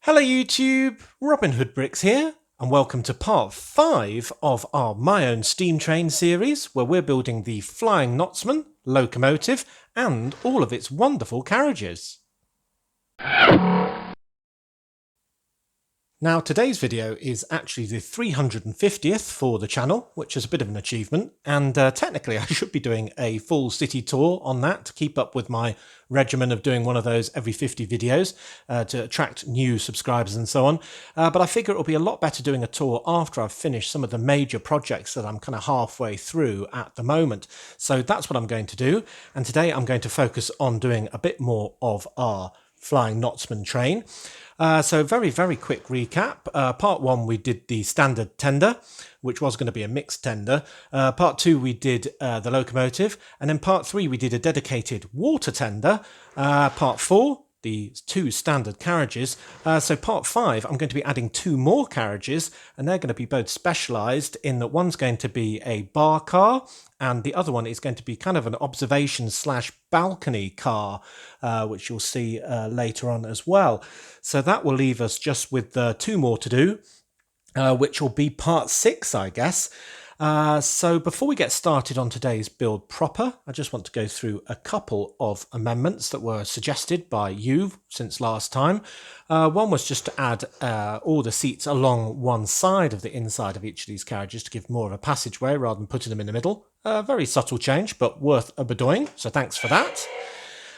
Hello YouTube, Robin Hood Bricks here, and welcome to part 5 of our My Own Steam Train series, where we're building the Flying Knotsman locomotive and all of its wonderful carriages. Now today's video is actually the 350th for the channel, which is a bit of an achievement, and technically I should be doing a full city tour on that to keep up with my regimen of doing one of those every 50 videos to attract new subscribers and so on. But I figure it'll be a lot better doing a tour after I've finished some of the major projects that I'm kind of halfway through at the moment. So that's what I'm going to do, and today I'm going to focus on doing a bit more of our Flying Knotsman train. So very quick recap. Part 1 we did the standard tender, which was going to be a mixed tender. Part 2 we did the locomotive, and then part 3 we did a dedicated water tender. Part 4 the 2 standard carriages. So part 5 I'm going to be adding 2 more carriages, and they're going to be both specialised in that one's going to be a bar car and the other one is going to be kind of an observation / balcony car, which you'll see later on as well. So that will leave us just with 2 more to do, which will be part 6, I guess. So before we get started on today's build proper, I just want to go through a couple of amendments that were suggested by you since last time. One was just to add all the seats along one side of the inside of each of these carriages to give more of a passageway rather than putting them in the middle. Very subtle change, but worth a bedoing, so thanks for that.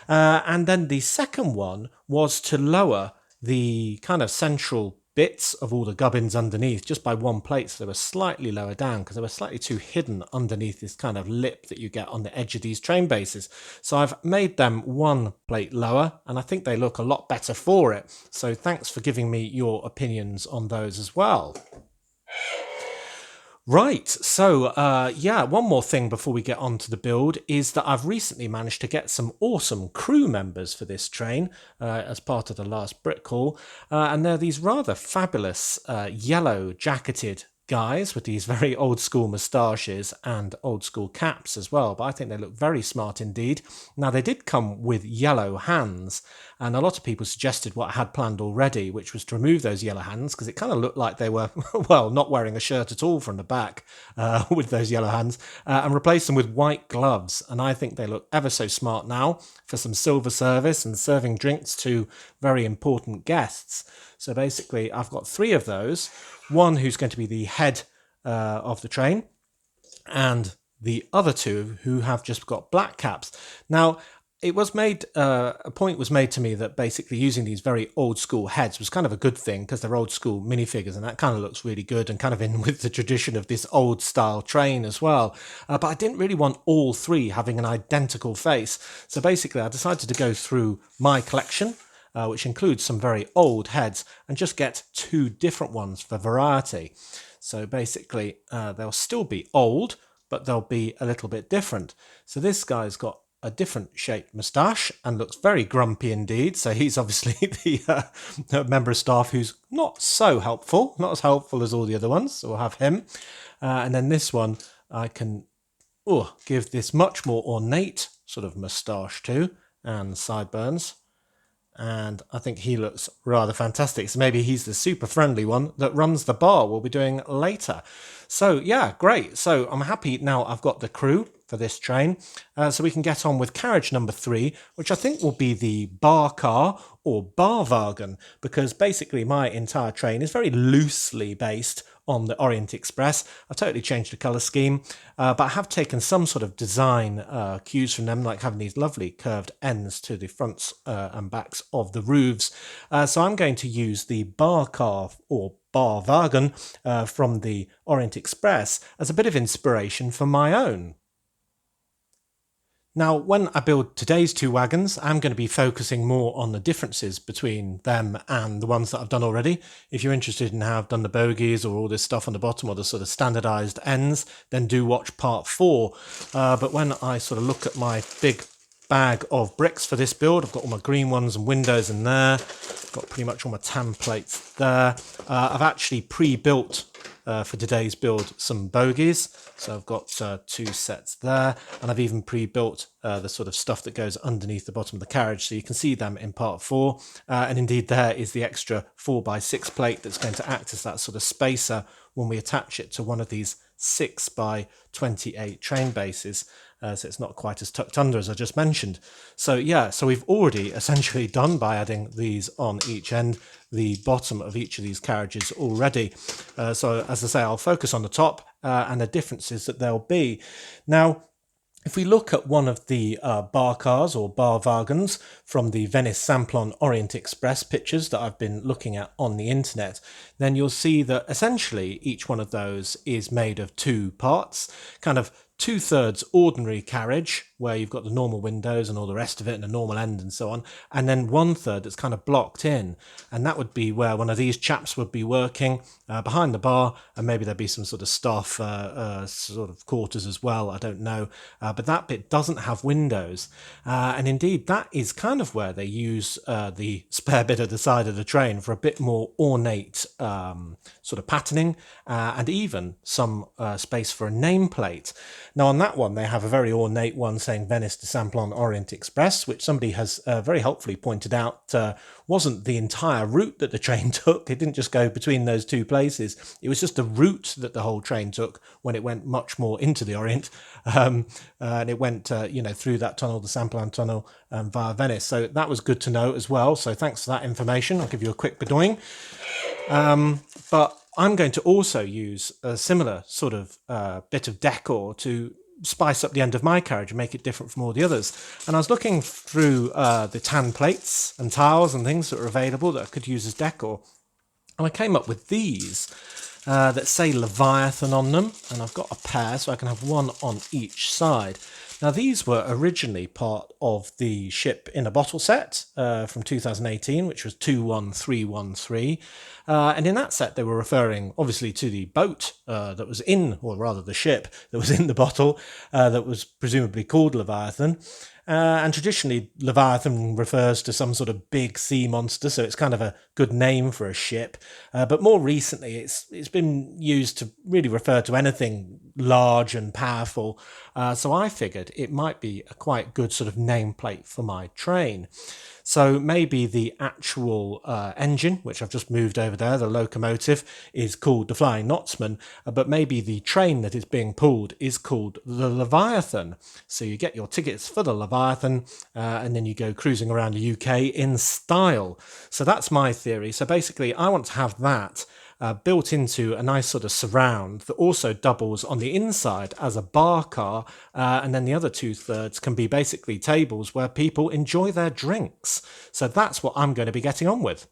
And then the second one was to lower the kind of central bits of all the gubbins underneath just by 1 plate, so they were slightly lower down because they were slightly too hidden underneath this kind of lip that you get on the edge of these train bases. So I've made them 1 plate lower, and I think they look a lot better for it. So thanks for giving me your opinions on those as well. Right, so yeah, one more thing before we get on to the build is that I've recently managed to get some awesome crew members for this train as part of the last brick haul, and they're these rather fabulous yellow jacketed guys with these very old school moustaches and old school caps as well, but I think they look very smart indeed. Now they did come with yellow hands, and a lot of people suggested what I had planned already, which was to remove those yellow hands because it kind of looked like they were, well, not wearing a shirt at all from the back with those yellow hands, and replace them with white gloves. And I think they look ever so smart now for some silver service and serving drinks to very important guests. So basically I've got 3 of those, one who's going to be the head of the train, and the other 2 who have just got black caps. Now it was made, a point was made to me that basically using these very old school heads was kind of a good thing because they're old school minifigures, and that kind of looks really good and kind of in with the tradition of this old style train as well. But I didn't really want all 3 having an identical face. So basically I decided to go through my collection, which includes some very old heads, and just get 2 different ones for variety. So basically they'll still be old, but they'll be a little bit different. So this guy's got a different shaped moustache and looks very grumpy indeed. So he's obviously the member of staff who's not so helpful, not as helpful as all the other ones. So we'll have him. And then this one I can give this much more ornate sort of moustache to, and sideburns. And I think he looks rather fantastic. So maybe he's the super friendly one that runs the bar we'll be doing later. So yeah, great. So I'm happy now I've got the crew for this train. So we can get on with carriage number 3, which I think will be the bar car or bar wagon, because basically my entire train is very loosely based on the Orient Express. I've totally changed the colour scheme, but I have taken some sort of design cues from them, like having these lovely curved ends to the fronts and backs of the roofs. So I'm going to use the bar car or bar wagon from the Orient Express as a bit of inspiration for my own. Now, when I build today's 2 wagons, I'm going to be focusing more on the differences between them and the ones that I've done already. If you're interested in how I've done the bogies or all this stuff on the bottom or the sort of standardized ends, then do watch part 4. But when I sort of look at my big bag of bricks for this build, I've got all my green ones and windows in there. Got pretty much all my templates there. I've actually pre-built for today's build some bogies. So I've got 2 sets there, and I've even pre-built the sort of stuff that goes underneath the bottom of the carriage, so you can see them in part 4. And indeed there is the extra 4x6 plate that's going to act as that sort of spacer when we attach it to one of these 6x28 train bases. So it's not quite as tucked under as I just mentioned. So yeah, so we've already essentially done, by adding these on each end, the bottom of each of these carriages already. So as I say, I'll focus on the top and the differences that there'll be. Now, if we look at one of the bar cars or bar wagons from the Venice Samplon Orient Express pictures that I've been looking at on the internet, then you'll see that essentially each one of those is made of 2 parts, kind of 2/3 ordinary carriage, where you've got the normal windows and all the rest of it and a normal end and so on, and then 1/3 that's kind of blocked in, and that would be where one of these chaps would be working behind the bar, and maybe there'd be some sort of staff sort of quarters as well, I don't know, but that bit doesn't have windows, and indeed that is kind of where they use the spare bit at the side of the train for a bit more ornate sort of patterning, and even some space for a nameplate. Now on that one they have a very ornate one saying Venice to Samplon Orient Express, which somebody has very helpfully pointed out wasn't the entire route that the train took. It didn't just go between those 2 places. It was just the route that the whole train took when it went much more into the Orient, and it went through that tunnel, the Samplon tunnel, via Venice. So that was good to know as well. So thanks for that information. I'll give you a quick bedoing. But I'm going to also use a similar sort of bit of decor to spice up the end of my carriage and make it different from all the others. And I was looking through the tan plates and tiles and things that are available that I could use as decor, and I came up with these that say Leviathan on them, and I've got a pair so I can have one on each side. Now these were originally part of the ship in a bottle set from 2018, which was 21313, and in that set they were referring obviously to the boat that was in, or rather the ship that was in the bottle, that was presumably called Leviathan. And traditionally Leviathan refers to some sort of big sea monster, so it's kind of a good name for a ship, but more recently it's been used to really refer to anything large and powerful, so I figured it might be a quite good sort of nameplate for my train. So maybe the actual engine, which I've just moved over there, the locomotive, is called the Flying Knotsman, but maybe the train that is being pulled is called the Leviathan. So you get your tickets for the Leviathan, and then you go cruising around the UK in style. So that's my theory. So basically I want to have that built into a nice sort of surround that also doubles on the inside as a bar car, and then the other 2/3 can be basically tables where people enjoy their drinks. So that's what I'm going to be getting on with.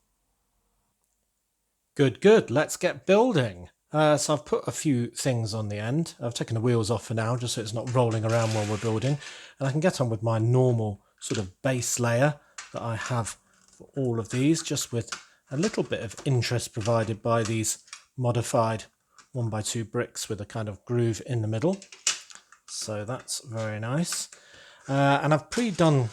Good, let's get building. So I've put a few things on the end. I've taken the wheels off for now just so it's not rolling around while we're building, and I can get on with my normal sort of base layer that I have for all of these, just with a little bit of interest provided by these modified 1x2 bricks with a kind of groove in the middle. So that's very nice. And I've pre-done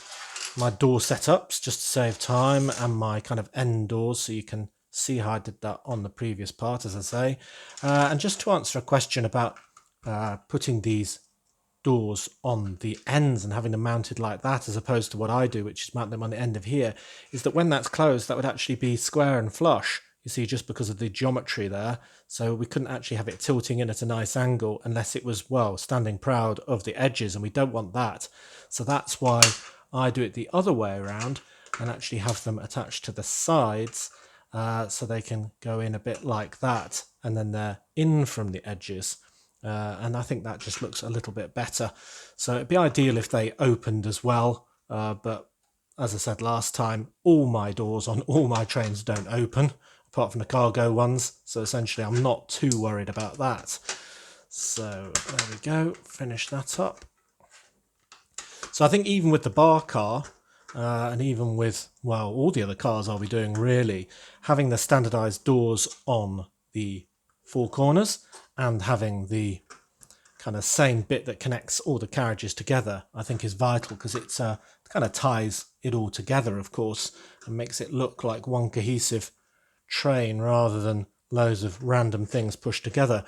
my door setups just to save time, and my kind of end doors, so you can see how I did that on the previous part, as I say. And just to answer a question about putting these doors on the ends and having them mounted like that, as opposed to what I do, which is mount them on the end of here, is that when that's closed that would actually be square and flush, you see, just because of the geometry there. So we couldn't actually have it tilting in at a nice angle unless it was, well, standing proud of the edges, and we don't want that. So that's why I do it the other way around and actually have them attached to the sides, so they can go in a bit like that, and then they're in from the edges. And I think that just looks a little bit better. So it'd be ideal if they opened as well, but as I said last time, all my doors on all my trains don't open, apart from the cargo ones, so essentially I'm not too worried about that. So there we go, finish that up. So I think even with the bar car, and even with, well, all the other cars I'll be doing really, having the standardized doors on the 4 corners and having the kind of same bit that connects all the carriages together, I think is vital, because it's kind of ties it all together, of course, and makes it look like one cohesive train rather than loads of random things pushed together.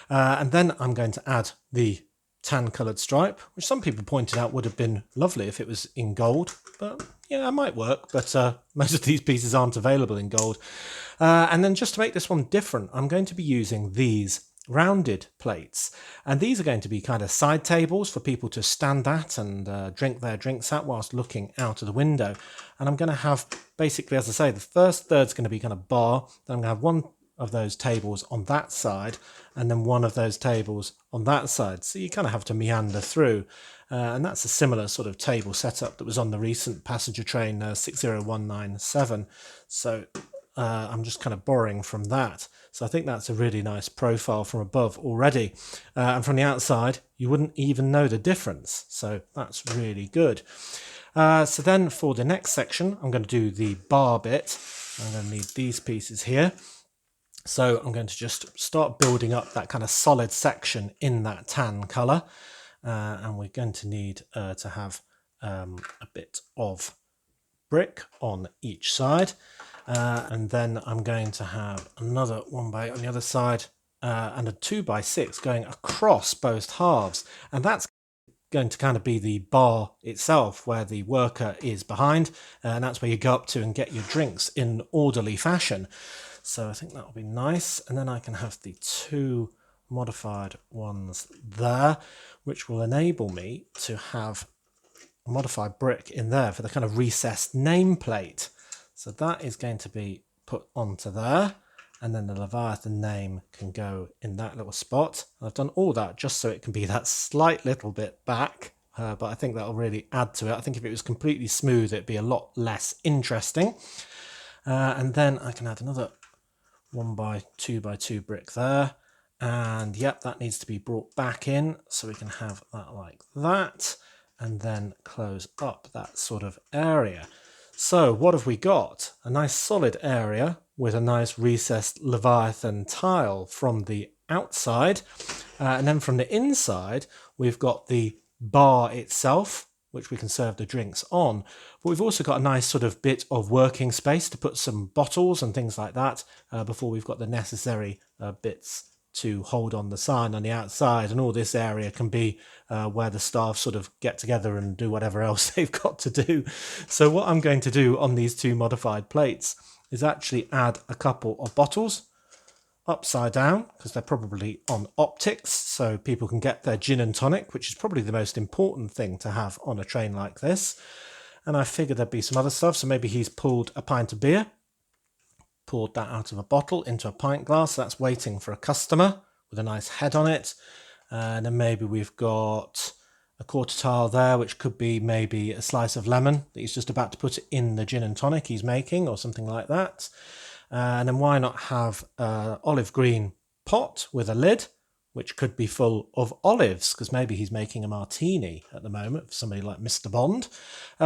And then I'm going to add the tan coloured stripe, which some people pointed out would have been lovely if it was in gold, but yeah, it might work, but most of these pieces aren't available in gold. And then just to make this one different, I'm going to be using these rounded plates, and these are going to be kind of side tables for people to stand at and drink their drinks at whilst looking out of the window. And I'm going to have, basically, as I say, the first third's going to be kind of bar, then I'm going to have one of those tables on that side and then one of those tables on that side, so you kind of have to meander through, and that's a similar sort of table setup that was on the recent passenger train 60197, so I'm just kind of borrowing from that. So I think that's a really nice profile from above already, and from the outside you wouldn't even know the difference, so that's really good. So then for the next section I'm going to do the bar bit. I'm going to need these pieces here. So I'm going to just start building up that kind of solid section in that tan colour, and we're going to need to have a bit of brick on each side, and then I'm going to have another 1x8 on the other side, and a 2x6 going across both halves, and that's going to kind of be the bar itself where the worker is behind, and that's where you go up to and get your drinks in orderly fashion. So I think that'll be nice, and then I can have the two modified ones there, which will enable me to have a modified brick in there for the kind of recessed nameplate. So that is going to be put onto there, and then the Leviathan name can go in that little spot. I've done all that just so it can be that slight little bit back, but I think that'll really add to it. I think if it was completely smooth, it'd be a lot less interesting. And then I can add another 1x2x2 brick there, and yep, that needs to be brought back in, so we can have that like that, and then close up that sort of area. So what have we got? A nice solid area with a nice recessed Leviathan tile from the outside, and then from the inside we've got the bar itself, which we can serve the drinks on. But we've also got a nice sort of bit of working space to put some bottles and things like that, before we've got the necessary bits to hold on the sign on the outside. And all this area can be where the staff sort of get together and do whatever else they've got to do. So what I'm going to do on these two modified plates is actually add a couple of bottles upside down, because they're probably on optics, so people can get their gin and tonic, which is probably the most important thing to have on a train like this. And I figured there'd be some other stuff, so maybe he's pulled a pint of beer, poured that out of a bottle into a pint glass, that's waiting for a customer with a nice head on it. And then maybe we've got a quarter tile there, which could be maybe a slice of lemon that he's just about to put in the gin and tonic he's making, or something like that. And then why not have an olive green pot with a lid, which could be full of olives, because maybe he's making a martini at the moment for somebody like Mr. Bond.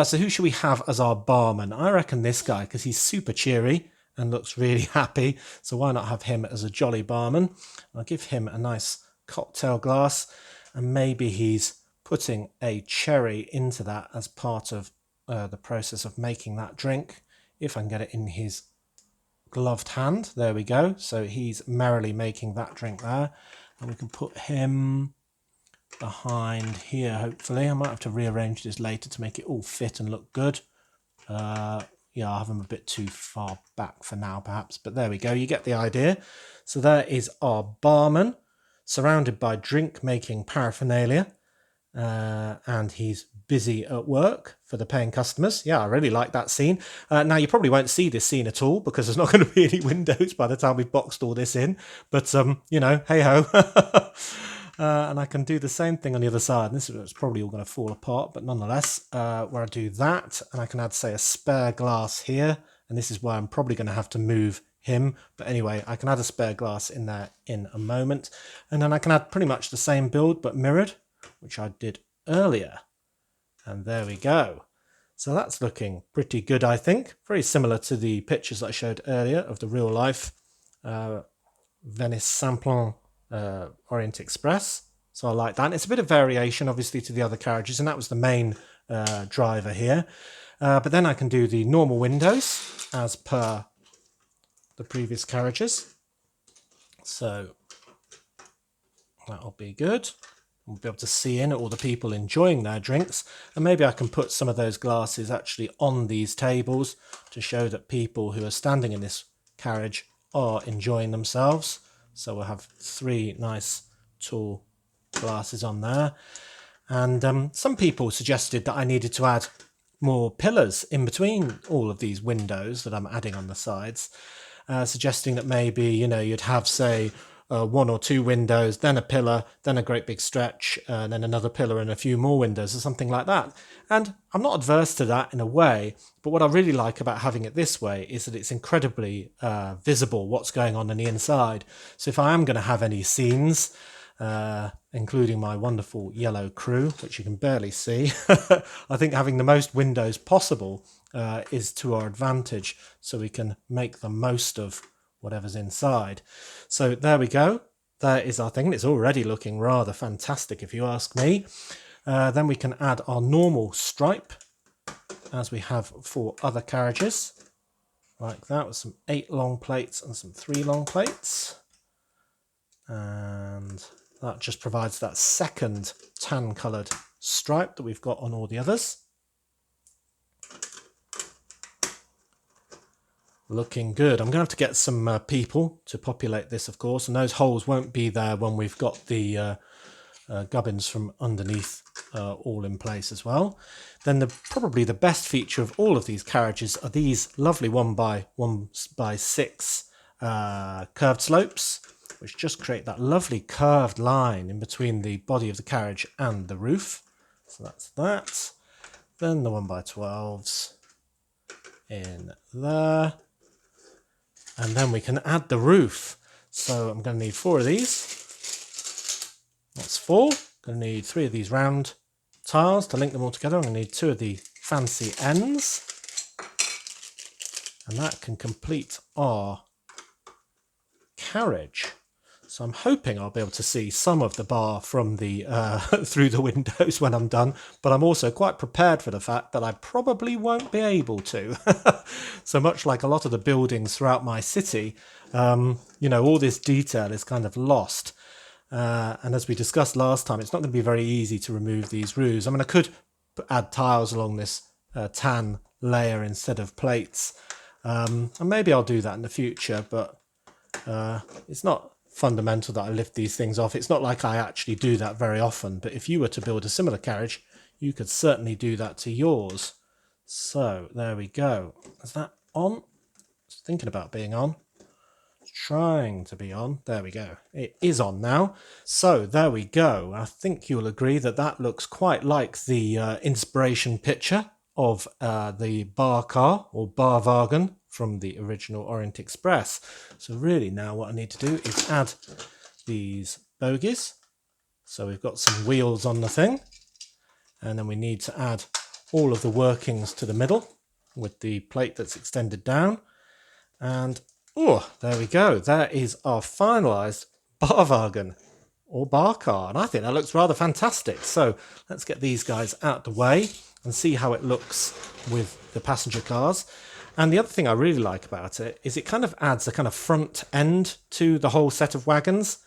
So who should we have as our barman? I reckon this guy, because he's super cheery and looks really happy. So why not have him as a jolly barman? I'll give him a nice cocktail glass, and maybe he's putting a cherry into that as part of the process of making that drink, if I can get it in his gloved hand. There we go. So he's merrily making that drink there, and we can put him behind here, hopefully. I might have to rearrange this later to make it all fit and look good. Yeah, I'll have him a bit too far back for now perhaps, but there we go, you get the idea. So there is our barman surrounded by drink making paraphernalia, and he's busy at work for the paying customers. Yeah, I really like that scene. Now you probably won't see this scene at all because there's not going to be any windows by the time we've boxed all this in, but you know, hey ho. And I can do the same thing on the other side, and this is probably all going to fall apart, but nonetheless, where I do that, and I can add, say, a spare glass here, and this is where I'm probably going to have to move him, but anyway, I can add a spare glass in there in a moment, and then I can add pretty much the same build but mirrored, which I did earlier. And there we go. So that's looking pretty good, I think. Very similar to the pictures that I showed earlier of the real life Venice Simplon Orient Express. So I like that. And it's a bit of variation, obviously, to the other carriages, and that was the main driver here. But then I can do the normal windows as per the previous carriages. So that'll be good. We'll be able to see in at all the people enjoying their drinks, and maybe I can put some of those glasses actually on these tables to show that people who are standing in this carriage are enjoying themselves. So we'll have 3 nice tall glasses on there. And some people suggested that I needed to add more pillars in between all of these windows that I'm adding on the sides, suggesting that maybe, you'd have, say, 1 or 2 windows, then a pillar, then a great big stretch, then another pillar and a few more windows or something like that. And I'm not adverse to that in a way, but what I really like about having it this way is that it's incredibly visible what's going on the inside. So if I am going to have any scenes, including my wonderful yellow crew, which you can barely see, I think having the most windows possible is to our advantage, so we can make the most of whatever's inside. So there we go. There is our thing. It's already looking rather fantastic if you ask me. Then we can add our normal stripe as we have for other carriages, like that, with some 8 long plates and some 3 long plates. And that just provides that second tan coloured stripe that we've got on all the others. Looking good. I'm going to have to get some people to populate this, of course, and those holes won't be there when we've got the gubbins from underneath all in place as well. Then probably the best feature of all of these carriages are these lovely 1x1x6 curved slopes, which just create that lovely curved line in between the body of the carriage and the roof. So that's that. Then the 1x12s in there. And then we can add the roof. So I'm going to need 4 of these. That's 4. I'm going to need 3 of these round tiles to link them all together. I'm going to need 2 of the fancy ends. And that can complete our carriage. So I'm hoping I'll be able to see some of the bar from the through the windows when I'm done, but I'm also quite prepared for the fact that I probably won't be able to. So much like a lot of the buildings throughout my city, all this detail is kind of lost. And as we discussed last time, it's not going to be very easy to remove these roofs. I mean, I could add tiles along this tan layer instead of plates, and maybe I'll do that in the future, but it's not fundamental that I lift these things off. It's not like I actually do that very often, but if you were to build a similar carriage, you could certainly do that to yours. So there we go. Is that on? It's thinking about being on. It's trying to be on. There we go. It is on now. So there we go. I think you'll agree that that looks quite like the inspiration picture of the bar car or bar wagon from the original Orient Express. So really now what I need to do is add these bogies. So we've got some wheels on the thing, and then we need to add all of the workings to the middle with the plate that's extended down. And there we go. There is our finalised bar wagon or bar car, and I think that looks rather fantastic. So let's get these guys out the way and see how it looks with the passenger cars. And the other thing I really like about it is it kind of adds a kind of front end to the whole set of wagons,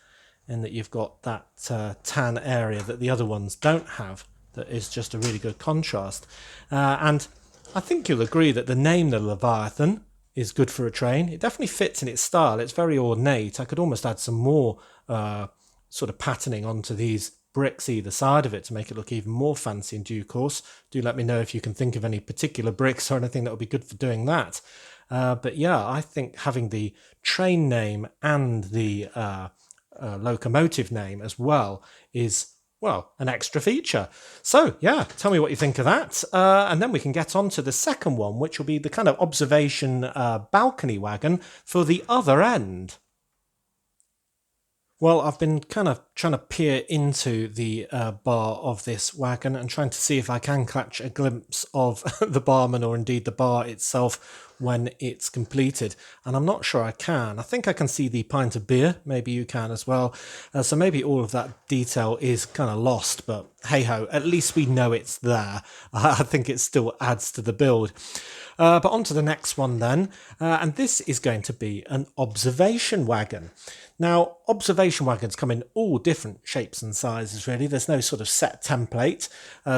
in that you've got that tan area that the other ones don't have, that is just a really good contrast. And I think you'll agree that the name, the Leviathan, is good for a train. It definitely fits in its style. It's very ornate. I could almost add some more sort of patterning onto these bricks either side of it to make it look even more fancy in due course. Do let me know if you can think of any particular bricks or anything that would be good for doing that. But yeah, I think having the train name and the locomotive name as well is, well, an extra feature. So yeah, tell me what you think of that. And then we can get on to the second one, which will be the kind of observation balcony wagon for the other end. Well, I've been kind of trying to peer into the bar of this wagon and trying to see if I can catch a glimpse of the barman or indeed the bar itself when it's completed, and I'm not sure I can. I think I can see the pint of beer, maybe you can as well, so maybe all of that detail is kind of lost, but hey ho, at least we know it's there. I think it still adds to the build. But on to the next one then, and this is going to be an observation wagon. Now, observation wagons come in all different shapes and sizes, really. There's no sort of set template.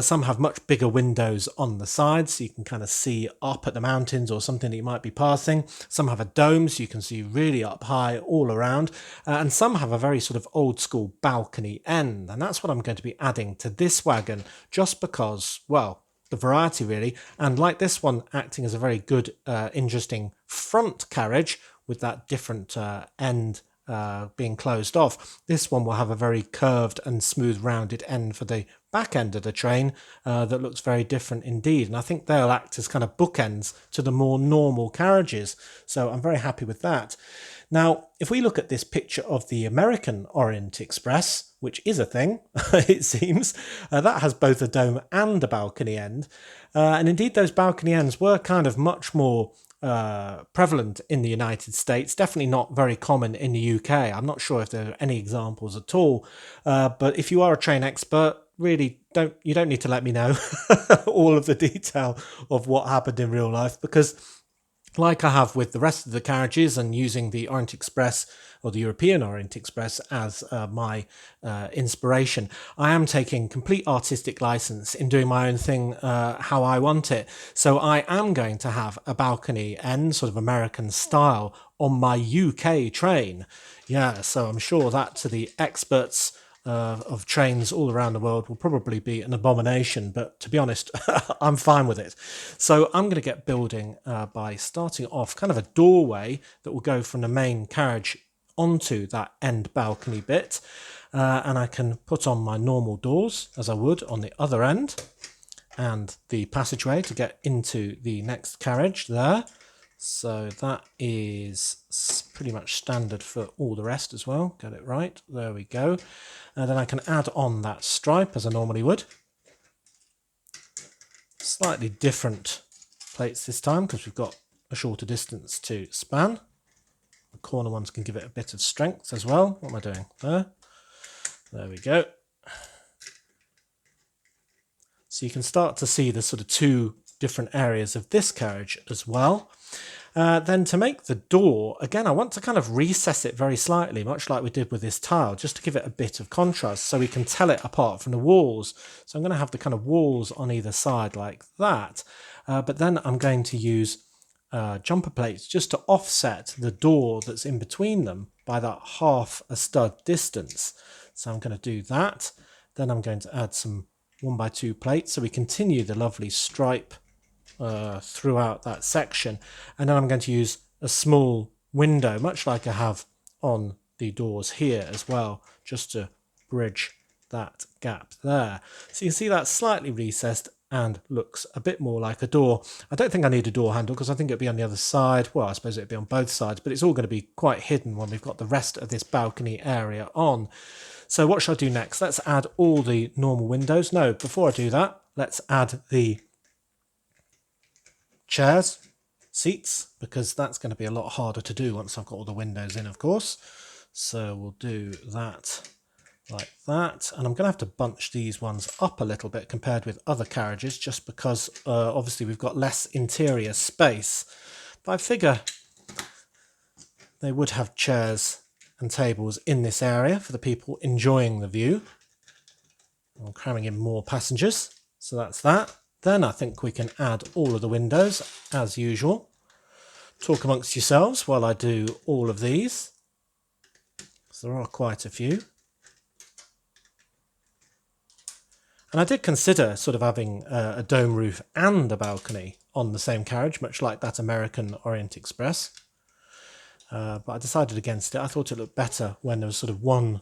Some have much bigger windows on the sides, so you can kind of see up at the mountains or something that you might be passing. Some have a dome, so you can see really up high all around. And some have a very sort of old school balcony end. And that's what I'm going to be adding to this wagon, just because, well, the variety really. And like this one, acting as a very good, interesting front carriage with that different end being closed off. This one will have a very curved and smooth rounded end for the back end of the train that looks very different indeed, and I think they'll act as kind of bookends to the more normal carriages, so I'm very happy with that. Now, if we look at this picture of the American Orient Express, which is a thing, it seems, that has both a dome and a balcony end, and indeed those balcony ends were kind of much more prevalent in the United States, definitely not very common in the UK. I'm not sure if there are any examples at all, but if you are a train expert, really you don't need to let me know all of the detail of what happened in real life, because like I have with the rest of the carriages and using the Orient Express or the European Orient Express as my inspiration, I am taking complete artistic license in doing my own thing how I want it. So I am going to have a balcony end, sort of American style, on my UK train. Yeah, so I'm sure that to the experts of trains all around the world will probably be an abomination, but to be honest, I'm fine with it. So I'm going to get building by starting off kind of a doorway that will go from the main carriage onto that end balcony bit, and I can put on my normal doors as I would on the other end, and the passageway to get into the next carriage there. So that is pretty much standard for all the rest as well. Get it right. There we go. And then I can add on that stripe as I normally would. Slightly different plates this time because we've got a shorter distance to span. The corner ones can give it a bit of strength as well. What am I doing? There we go. So you can start to see the sort of two different areas of this carriage as well. Then to make the door, again, I want to kind of recess it very slightly, much like we did with this tile, just to give it a bit of contrast so we can tell it apart from the walls. So I'm going to have the kind of walls on either side like that. But then I'm going to use jumper plates just to offset the door that's in between them by that half a stud distance. So I'm going to do that. Then I'm going to add some 1x2 plates so we continue the lovely stripe throughout that section, and then I'm going to use a small window, much like I have on the doors here as well, just to bridge that gap there. So you can see that's slightly recessed and looks a bit more like a door. I don't think I need a door handle because I think it'd be on the other side. Well, I suppose it'd be on both sides, but it's all going to be quite hidden when we've got the rest of this balcony area on. So what shall I do next? Let's add all the normal windows. No, before I do that, let's add the chairs, seats, because that's going to be a lot harder to do once I've got all the windows in, of course. So we'll do that like that, and I'm going to have to bunch these ones up a little bit compared with other carriages, just because obviously we've got less interior space, but I figure they would have chairs and tables in this area for the people enjoying the view. I'm cramming in more passengers, so that's that. Then I think we can add all of the windows as usual. Talk amongst yourselves while I do all of these, because there are quite a few. And I did consider sort of having a dome roof and a balcony on the same carriage, much like that American Orient Express. But I decided against it. I thought it looked better when there was sort of one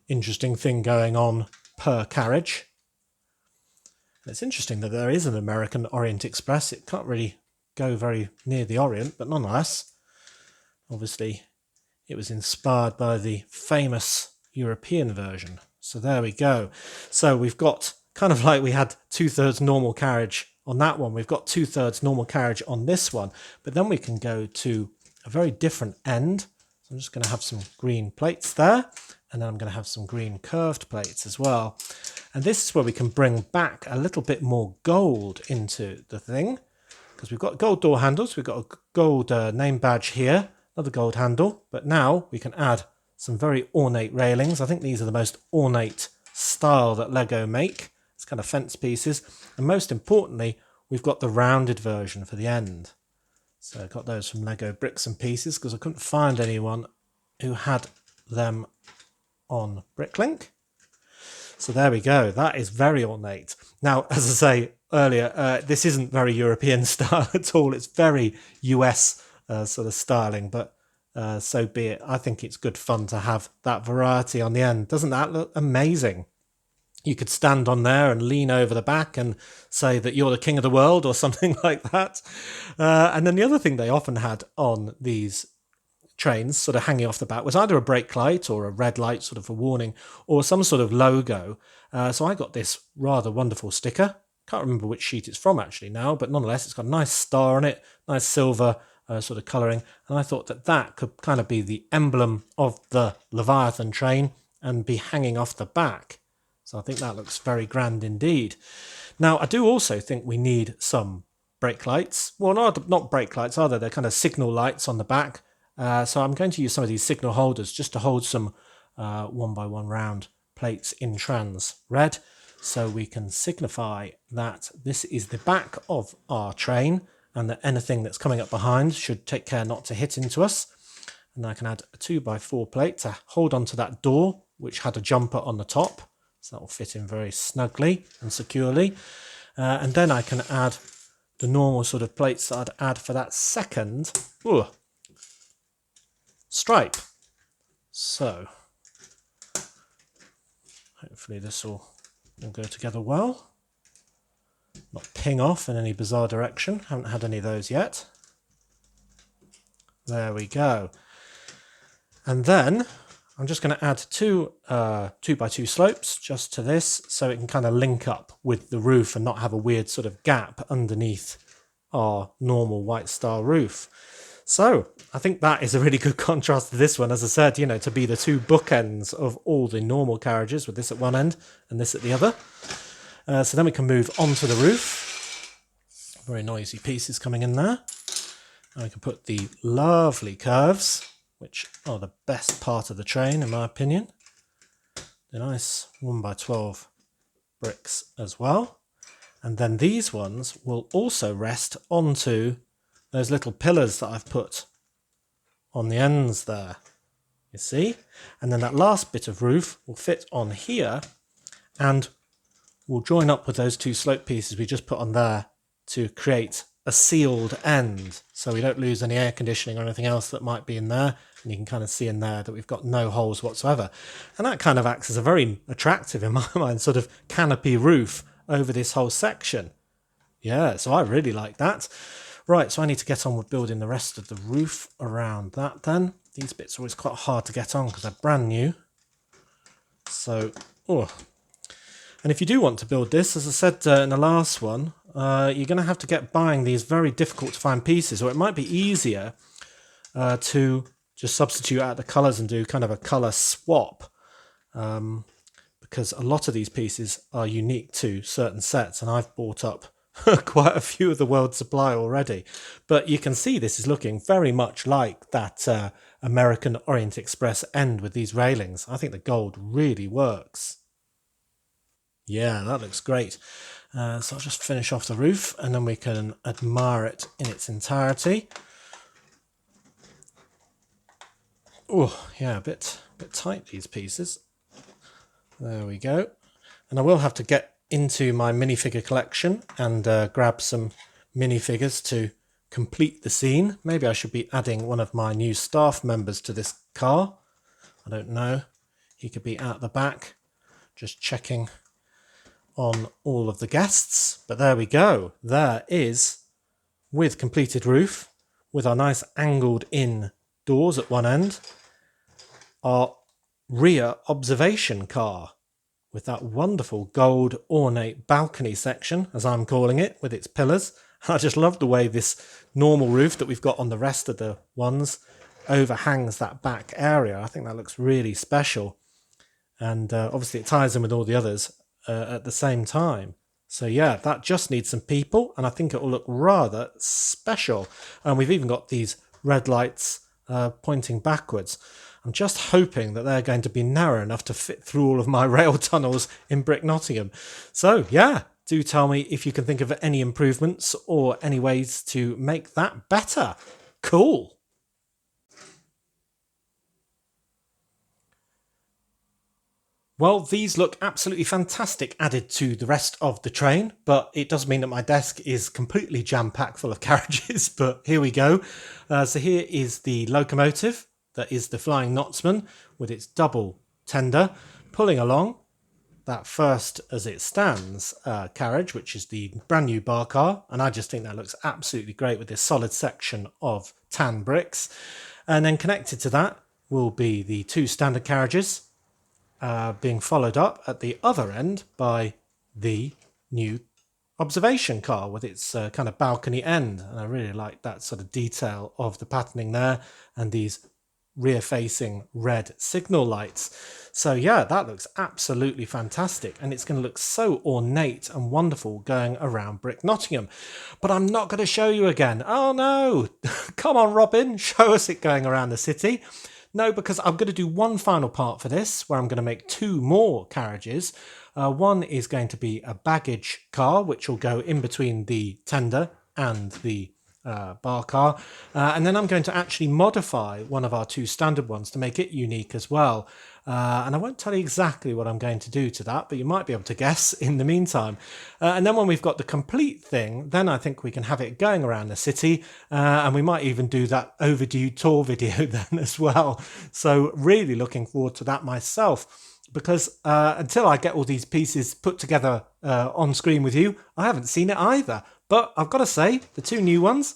interesting thing going on per carriage. It's interesting that there is an American Orient Express. It can't really go very near the Orient, but nonetheless, obviously it was inspired by the famous European version. So there we go. So we've got kind of like we had 2/3 normal carriage on that one. We've got 2/3 normal carriage on this one, but then we can go to a very different end. So I'm just going to have some green plates there, and then I'm going to have some green curved plates as well. And this is where we can bring back a little bit more gold into the thing, because we've got gold door handles, we've got a gold name badge here, another gold handle, but now we can add some very ornate railings. I think these are the most ornate style that Lego make. It's kind of fence pieces. And most importantly, we've got the rounded version for the end. So I got those from Lego Bricks and Pieces because I couldn't find anyone who had them on Bricklink. So there we go. That is very ornate. Now, as I say earlier, this isn't very European style at all. It's very US sort of styling, but so be it. I think it's good fun to have that variety on the end. Doesn't that look amazing? You could stand on there and lean over the back and say that you're the king of the world or something like that. And then the other thing they often had on these trains sort of hanging off the back was either a brake light or a red light, sort of a warning, or some sort of logo. So I got this rather wonderful sticker. Can't remember which sheet it's from actually now, but nonetheless, it's got a nice star on it, nice silver sort of colouring. And I thought that that could kind of be the emblem of the Leviathan train and be hanging off the back. So I think that looks very grand indeed. Now, I do also think we need some brake lights. Well, not brake lights, are they? They're kind of signal lights on the back. So I'm going to use some of these signal holders just to hold some 1x1 round plates in trans red, so we can signify that this is the back of our train and that anything that's coming up behind should take care not to hit into us. And I can add a 2x4 plate to hold onto that door, which had a jumper on the top. So that will fit in very snugly and securely. And then I can add the normal sort of plates that I'd add for that second stripe. So hopefully this will go together well. Not ping off in any bizarre direction. Haven't had any of those yet. There we go. And then I'm just going to add two 2x2 slopes just to this, so it can kind of link up with the roof and not have a weird sort of gap underneath our normal White Star roof. So I think that is a really good contrast to this one, as I said, you know, to be the two bookends of all the normal carriages, with this at one end and this at the other. So then we can move onto the roof. Very noisy pieces coming in there. And we can put the lovely curves, which are the best part of the train in my opinion. The nice 1x12 bricks as well. And then these ones will also rest onto those little pillars that I've put on the ends there, you see? And then that last bit of roof will fit on here and will join up with those two slope pieces we just put on there to create a sealed end, so we don't lose any air conditioning or anything else that might be in there. And you can kind of see in there that we've got no holes whatsoever. And that kind of acts as a very attractive, in my mind, sort of canopy roof over this whole section. Yeah, so I really like that. Right, so I need to get on with building the rest of the roof around that then. These bits are always quite hard to get on because they're brand new. So, and if you do want to build this, as I said in the last one, you're going to have to get buying these very difficult to find pieces, or it might be easier to just substitute out the colours and do kind of a colour swap, because a lot of these pieces are unique to certain sets, and I've bought up quite a few of the world supply already. But you can see this is looking very much like that American Orient Express end with these railings. I think the gold really works. Yeah, that looks great. So I'll just finish off the roof and then we can admire it in its entirety. Oh, yeah, a bit tight, these pieces. There we go. And I will have to get into my minifigure collection and grab some minifigures to complete the scene. Maybe I should be adding one of my new staff members to this car. I don't know. He could be at the back, just checking on all of the guests. But there we go. There is, with completed roof, with our nice angled in doors at one end, our rear observation car with that wonderful gold ornate balcony section, as I'm calling it, with its pillars. I just love the way this normal roof that we've got on the rest of the ones overhangs that back area. I think that looks really special. And obviously it ties in with all the others at the same time. So yeah, that just needs some people, and I think it will look rather special. And we've even got these red lights pointing backwards. I'm just hoping that they're going to be narrow enough to fit through all of my rail tunnels in Brick Nottingham. So yeah, do tell me if you can think of any improvements or any ways to make that better. Cool. Well, these look absolutely fantastic added to the rest of the train, but it does mean that my desk is completely jam-packed full of carriages, but here we go. So here is the locomotive, that is the Flying Knotsman, with its double tender, pulling along that first as it stands carriage, which is the brand new bar car, and I just think that looks absolutely great with this solid section of tan bricks. And then connected to that will be the two standard carriages, being followed up at the other end by the new observation car with its kind of balcony end. And I really like that sort of detail of the patterning there and these rear facing red signal lights. So yeah, that looks absolutely fantastic, and it's going to look so ornate and wonderful going around Brick Nottingham. But I'm not going to show you again. Oh no, come on Robin, show us it going around the city. No, because I'm going to do one final part for this, where I'm going to make two more carriages. One is going to be a baggage car, which will go in between the tender and the bar car. And then I'm going to actually modify one of our two standard ones to make it unique as well. And I won't tell you exactly what I'm going to do to that, but you might be able to guess in the meantime. And then when we've got the complete thing, then I think we can have it going around the city, and we might even do that overdue tour video then as well. So really looking forward to that myself, because until I get all these pieces put together on screen with you, I haven't seen it either. But I've got to say, the two new ones,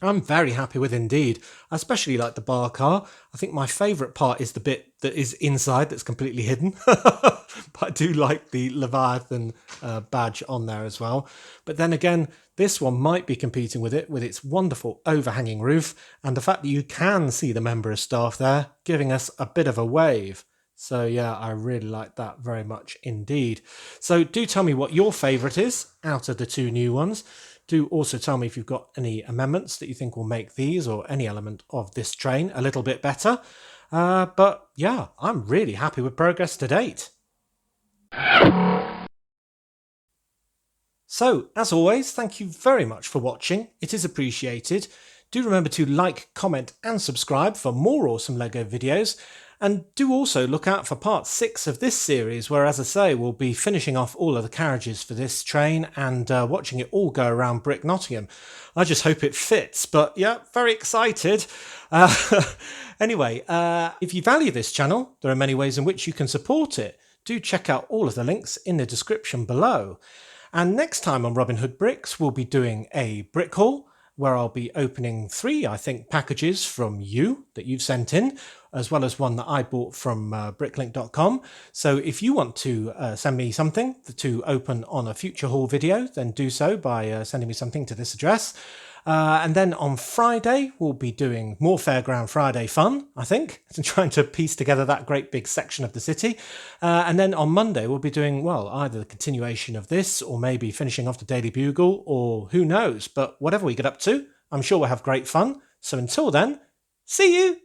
I'm very happy with indeed. I especially like the bar car. I think my favourite part is the bit that is inside that's completely hidden. But I do like the Leviathan badge on there as well. But then again, this one might be competing with it with its wonderful overhanging roof and the fact that you can see the member of staff there giving us a bit of a wave. So yeah, I really like that very much indeed. So do tell me what your favourite is out of the two new ones. Do also tell me if you've got any amendments that you think will make these or any element of this train a little bit better. But yeah, I'm really happy with progress to date. So, as always, thank you very much for watching. It is appreciated. Do remember to like, comment and subscribe for more awesome LEGO videos. And do also look out for part 6 of this series, where, as I say, we'll be finishing off all of the carriages for this train and watching it all go around Brick Nottingham. I just hope it fits, but yeah, very excited. Anyway, if you value this channel, there are many ways in which you can support it. Do check out all of the links in the description below. And next time on Robin Hood Bricks, we'll be doing a brick haul, where I'll be opening 3, I think, packages from you that you've sent in, as well as one that I bought from bricklink.com. So if you want to send me something to open on a future haul video, then do so by sending me something to this address. And then on Friday, we'll be doing more Fairground Friday fun, I think, and trying to piece together that great big section of the city. And then on Monday, we'll be doing, well, either the continuation of this or maybe finishing off the Daily Bugle, or who knows. But whatever we get up to, I'm sure we'll have great fun. So until then, see you!